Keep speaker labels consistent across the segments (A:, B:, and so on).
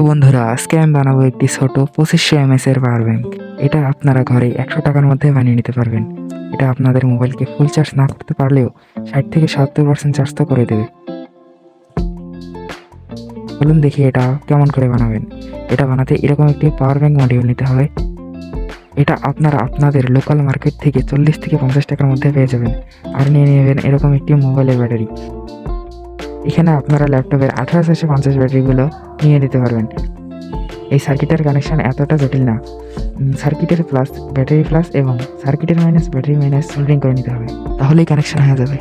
A: তো বন্ধুরা, আজকে আমি বানাবো একটি ছোট 2500 mAh এর পাওয়ার ব্যাংক। এটা আপনারা ঘরে 100 টাকার মধ্যে বানিয়ে নিতে পারবেন। এটা আপনাদের মোবাইলকে ফুল চার্জ না করতে পারলেও 60 থেকে 70% চার্জ তো করে দেবে। চলুন দেখি এটা কেমন করে বানাবেন। এটা বানাতে এরকম একটি পাওয়ার ব্যাংক মডিউল নিতে হবে। এটা আপনারা আপনাদের লোকাল মার্কেট থেকে 40 থেকে 50 টাকার মধ্যে পেয়ে যাবেন। আর নিয়ে নেবেন এরকম একটি মোবাইলের ব্যাটারি। এখানে আপনারা ল্যাপটপের 1850 ব্যাটারিগুলো নিয়ে নিতে পারবেন। এই সার্কিটের কানেকশন এতটা জটিল না। সার্কিটের প্লাস ব্যাটারি প্লাস এবং সার্কিটের মাইনাস ব্যাটারি মাইনাস সোল্ডারিং করে নিতে হবে, তাহলেই কানেকশন হয়ে যাবে।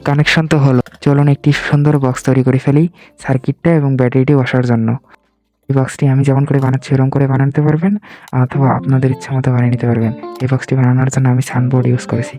A: কানেকশন তো হলো, চলুন একটি সুন্দর বক্স তৈরি করে ফেলি সার্কিটটা এবং ব্যাটারিটি বসার জন্য। এই বক্সটি আমি যেমন করে বানাচ্ছি এরকম করে বানাতে পারবেন, অথবা আপনাদের ইচ্ছা মতো বানিয়ে নিতে পারবেন। এই বক্সটি বানানোর জন্য আমি সানবোর্ড ইউজ করেছি।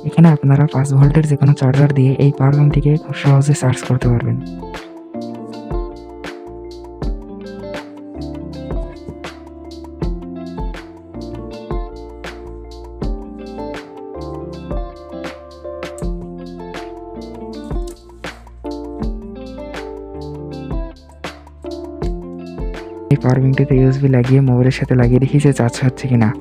A: এখানে আপনারা 5 ভোল্টের যে কোনো চার্জার দিয়ে এই পাওয়ার ব্যাংকটিকে খুব সহজে চার্জ করতে পারবেন। এই পাওয়ার ব্যাংকটিতে ইউএসবি লাগিয়ে মোবাইলের সাথে লাগিয়ে দেখি যে চার্জ হচ্ছে কিনা।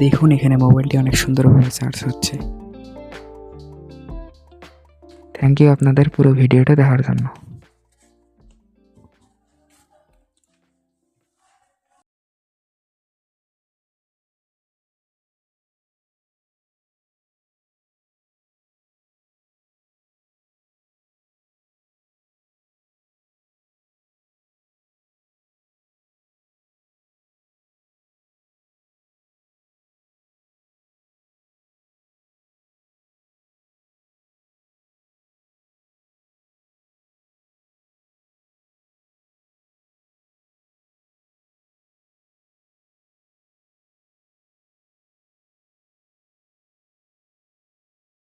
A: দেখুন এখানে মোবাইলটি অনেক সুন্দরভাবে চার্জ হচ্ছে। থ্যাংক ইউ আপনাদের পুরো ভিডিওটা দেখার জন্য।